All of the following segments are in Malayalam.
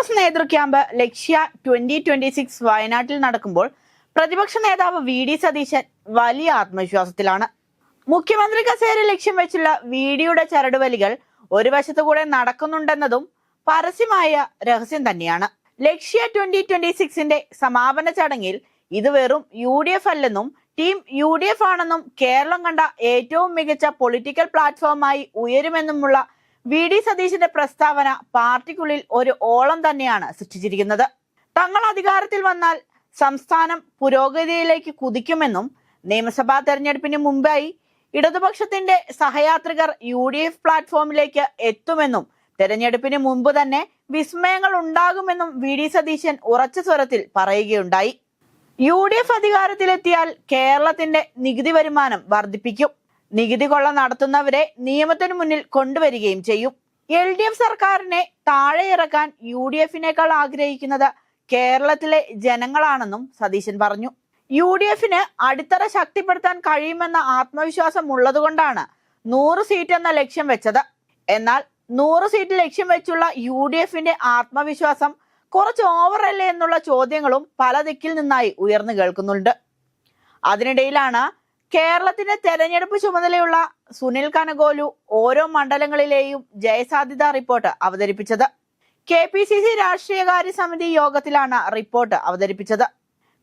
കോൺഗ്രസ് നേതൃ ക്യാമ്പ് ലക്ഷ്യ 2026 വയനാട്ടിൽ നടക്കുമ്പോൾ പ്രതിപക്ഷ നേതാവ് വി.ഡി. സതീശൻ വലിയ ആത്മവിശ്വാസത്തിലാണ്. മുഖ്യമന്ത്രി കസേര ലക്ഷ്യം വെച്ചുള്ള വിഡിയുടെ ചരടുവലികൾ ഒരു വശത്തുകൂടെ നടക്കുന്നുണ്ടെന്നതും പരസ്യമായ രഹസ്യം തന്നെയാണ്. ലക്ഷ്യ 2026ന്റെ സമാപന ചടങ്ങിൽ ഇത് വെറും UDF അല്ലെന്നും ടീം UDF ആണെന്നും കേരളം കണ്ട ഏറ്റവും മികച്ച പൊളിറ്റിക്കൽ പ്ലാറ്റ്ഫോമായി ഉയരുമെന്നുമുള്ള വി.ഡി. സതീശന്റെ പ്രസ്താവന പാർട്ടിക്കുള്ളിൽ ഒരു ഓളം തന്നെയാണ് സൃഷ്ടിച്ചിരിക്കുന്നത്. തങ്ങൾ അധികാരത്തിൽ വന്നാൽ സംസ്ഥാനം പുരോഗതിയിലേക്ക് കുതിക്കുമെന്നും നിയമസഭാ തെരഞ്ഞെടുപ്പിന് മുമ്പായി ഇടതുപക്ഷത്തിന്റെ സഹയാത്രികർ UDF പ്ലാറ്റ്ഫോമിലേക്ക് എത്തുമെന്നും തെരഞ്ഞെടുപ്പിന് മുമ്പ് തന്നെ വിസ്മയങ്ങൾ ഉണ്ടാകുമെന്നും വി.ഡി. സതീശൻ ഉറച്ച സ്വരത്തിൽ പറയുകയുണ്ടായി. UDF അധികാരത്തിലെത്തിയാൽ കേരളത്തിന്റെ നികുതി വരുമാനം വർദ്ധിപ്പിക്കും, നികുതി കൊള്ള നടത്തുന്നവരെ നിയമത്തിന് മുന്നിൽ കൊണ്ടുവരികയും ചെയ്യും. LDF സർക്കാരിനെ താഴെ ഇറക്കാൻ UDFനേക്കാൾ ആഗ്രഹിക്കുന്നത് കേരളത്തിലെ ജനങ്ങളാണെന്നും സതീശൻ പറഞ്ഞു. UDFന് അടിത്തറ ശക്തിപ്പെടുത്താൻ കഴിയുമെന്ന ആത്മവിശ്വാസം ഉള്ളതുകൊണ്ടാണ് 100 സീറ്റ് എന്ന ലക്ഷ്യം വെച്ചത്. എന്നാൽ 100 സീറ്റ് ലക്ഷ്യം വെച്ചുള്ള UDFന്റെ ആത്മവിശ്വാസം കുറച്ച് ഓവറല്ലേ എന്നുള്ള ചോദ്യങ്ങളും പല ദിക്കിൽ നിന്നായി ഉയർന്നു കേൾക്കുന്നുണ്ട്. അതിനിടയിലാണ് കേരളത്തിന്റെ തെരഞ്ഞെടുപ്പ് ചുമതലയുള്ള സുനിൽ കനകോലു ഓരോ മണ്ഡലങ്ങളിലെയും ജയസാധ്യത റിപ്പോർട്ട് അവതരിപ്പിച്ചത്. KPCC രാഷ്ട്രീയകാര്യ സമിതി യോഗത്തിലാണ് റിപ്പോർട്ട് അവതരിപ്പിച്ചത്.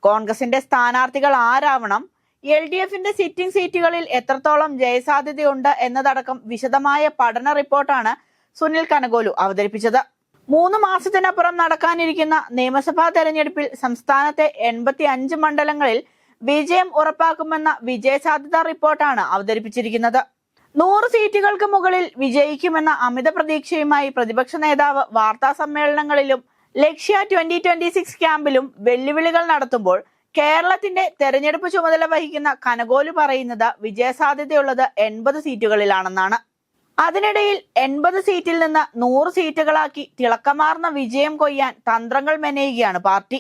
കോൺഗ്രസിന്റെ സ്ഥാനാർത്ഥികൾ ആരാവണം, LDFന്റെ സിറ്റിംഗ് സീറ്റുകളിൽ എത്രത്തോളം ജയസാധ്യതയുണ്ട് എന്നതടക്കം വിശദമായ പഠന റിപ്പോർട്ടാണ് സുനിൽ കനകോലു അവതരിപ്പിച്ചത്. 3 മാസത്തിനപ്പുറം നടക്കാനിരിക്കുന്ന നിയമസഭാ തെരഞ്ഞെടുപ്പിൽ സംസ്ഥാനത്തെ 85 മണ്ഡലങ്ങളിൽ വിജയം ഉറപ്പാക്കുമെന്ന വിജയസാധ്യതാ റിപ്പോർട്ടാണ് അവതരിപ്പിച്ചിരിക്കുന്നത്. 100 സീറ്റുകൾക്ക് മുകളിൽ വിജയിക്കുമെന്ന അമിത പ്രതീക്ഷയുമായി പ്രതിപക്ഷ നേതാവ് വാർത്താ സമ്മേളനങ്ങളിലും ലക്ഷ്യ 2026 ക്യാമ്പിലും വെല്ലുവിളികൾ നടത്തുമ്പോൾ കേരളത്തിന്റെ തെരഞ്ഞെടുപ്പ് ചുമതല വഹിക്കുന്ന കനകോലു പറയുന്നത് വിജയസാധ്യതയുള്ളത് 80 സീറ്റുകളിലാണെന്നാണ്. അതിനിടയിൽ 80 സീറ്റിൽ നിന്ന് 100 സീറ്റുകളാക്കി തിളക്കമാർന്ന വിജയം കൊയ്യാൻ തന്ത്രങ്ങൾ മെനയുകയാണ് പാർട്ടി.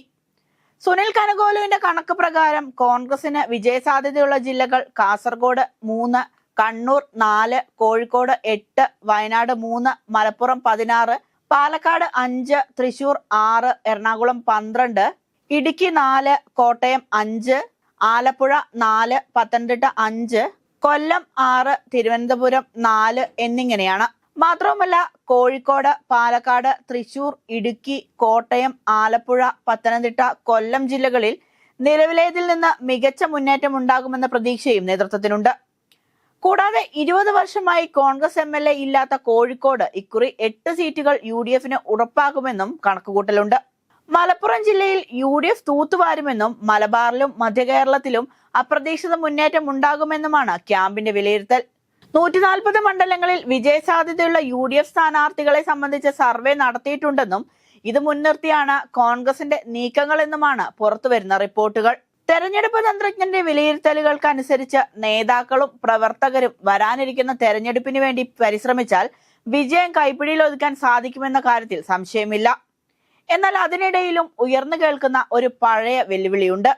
സുനിൽ കനകോലുവിന്റെ കണക്ക് പ്രകാരം കോൺഗ്രസിന് വിജയസാധ്യതയുള്ള ജില്ലകൾ കാസർഗോഡ് 3, കണ്ണൂർ 4, കോഴിക്കോട് 8, വയനാട് 3, മലപ്പുറം 16, പാലക്കാട് 5, തൃശൂർ 6, എറണാകുളം 12, ഇടുക്കി 4, കോട്ടയം 5, ആലപ്പുഴ 4, പത്തനംതിട്ട 5, കൊല്ലം 6, തിരുവനന്തപുരം 4 എന്നിങ്ങനെയാണ്. മാത്രവുമല്ല കോഴിക്കോട്, പാലക്കാട്, തൃശൂർ, ഇടുക്കി, കോട്ടയം, ആലപ്പുഴ, പത്തനംതിട്ട, കൊല്ലം ജില്ലകളിൽ നിലവിലേതിൽ നിന്ന് മികച്ച മുന്നേറ്റം ഉണ്ടാകുമെന്ന പ്രതീക്ഷയും നേതൃത്വത്തിനുണ്ട്. കൂടാതെ 20 വർഷമായി കോൺഗ്രസ് MLA ഇല്ലാത്ത കോഴിക്കോട് ഇക്കുറി 8 സീറ്റുകൾ UDFന് ഉറപ്പാക്കുമെന്നും കണക്കുകൂട്ടലുണ്ട്. മലപ്പുറം ജില്ലയിൽ UDF തൂത്തുവാരുമെന്നും മലബാറിലും മധ്യകേരളത്തിലും അപ്രതീക്ഷിത മുന്നേറ്റം ഉണ്ടാകുമെന്നുമാണ് ക്യാമ്പിന്റെ വിലയിരുത്തൽ. 140 മണ്ഡലങ്ങളിൽ വിജയസാധ്യതയുള്ള UDF സ്ഥാനാർത്ഥികളെ സംബന്ധിച്ച സർവേ നടത്തിയിട്ടുണ്ടെന്നും ഇത് മുൻനിർത്തിയാണ് കോൺഗ്രസിന്റെ നീക്കങ്ങളെന്നുമാണ് പുറത്തുവരുന്ന റിപ്പോർട്ടുകൾ. തെരഞ്ഞെടുപ്പ് തന്ത്രജ്ഞന്റെ വിലയിരുത്തലുകൾക്കനുസരിച്ച് നേതാക്കളും പ്രവർത്തകരും വരാനിരിക്കുന്ന തെരഞ്ഞെടുപ്പിന് വേണ്ടി പരിശ്രമിച്ചാൽ വിജയം കൈപ്പിടിയിൽ ഒതുക്കാൻ സാധിക്കുമെന്ന കാര്യത്തിൽ സംശയമില്ല. എന്നാൽ അതിനിടയിലും ഉയർന്നു കേൾക്കുന്ന ഒരു പഴയ വെല്ലുവിളിയുണ്ട്.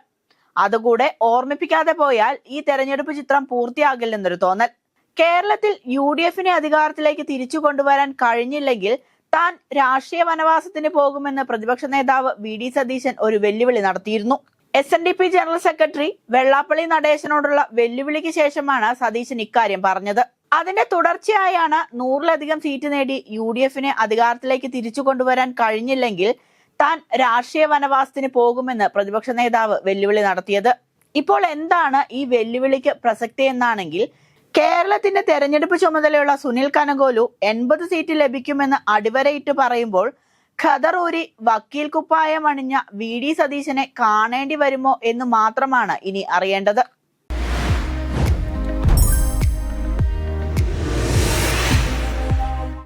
അതുകൂടെ ഓർമ്മിപ്പിക്കാതെ പോയാൽ ഈ തെരഞ്ഞെടുപ്പ് ചിത്രം പൂർത്തിയാകില്ലെന്നൊരു തോന്നൽ. കേരളത്തിൽ UDFനെ അധികാരത്തിലേക്ക് തിരിച്ചു കൊണ്ടുവരാൻ കഴിഞ്ഞില്ലെങ്കിൽ താൻ രാഷ്ട്രീയ വനവാസത്തിന് പോകുമെന്ന് പ്രതിപക്ഷ നേതാവ് വി.ഡി. സതീശൻ ഒരു വെല്ലുവിളി നടത്തിയിരുന്നു. SNDP ജനറൽ സെക്രട്ടറി വെള്ളാപ്പള്ളി നടേശനോടുള്ള വെല്ലുവിളിക്ക് ശേഷമാണ് സതീശൻ ഇക്കാര്യം പറഞ്ഞത്. അതിന്റെ തുടർച്ചയായാണ് 100ലധികം സീറ്റ് നേടി UDFനെ അധികാരത്തിലേക്ക് തിരിച്ചു കൊണ്ടുവരാൻ കഴിഞ്ഞില്ലെങ്കിൽ താൻ രാഷ്ട്രീയ വനവാസത്തിന് പോകുമെന്ന് പ്രതിപക്ഷ നേതാവ് വെല്ലുവിളി നടത്തിയത്. ഇപ്പോൾ എന്താണ് ഈ വെല്ലുവിളിക്ക് പ്രസക്തി എന്നാണെങ്കിൽ, കേരളത്തിന്റെ തെരഞ്ഞെടുപ്പ് ചുമതലയുള്ള സുനിൽ കനകോലു 80 സീറ്റ് ലഭിക്കുമെന്ന് അടിവരയിട്ട് പറയുമ്പോൾ ഖദറൂരി വക്കീൽ കുപ്പായം അണിഞ്ഞ വി.ഡി. സതീശനെ കാണേണ്ടി വരുമോ എന്ന് മാത്രമാണ് ഇനി അറിയേണ്ടത്.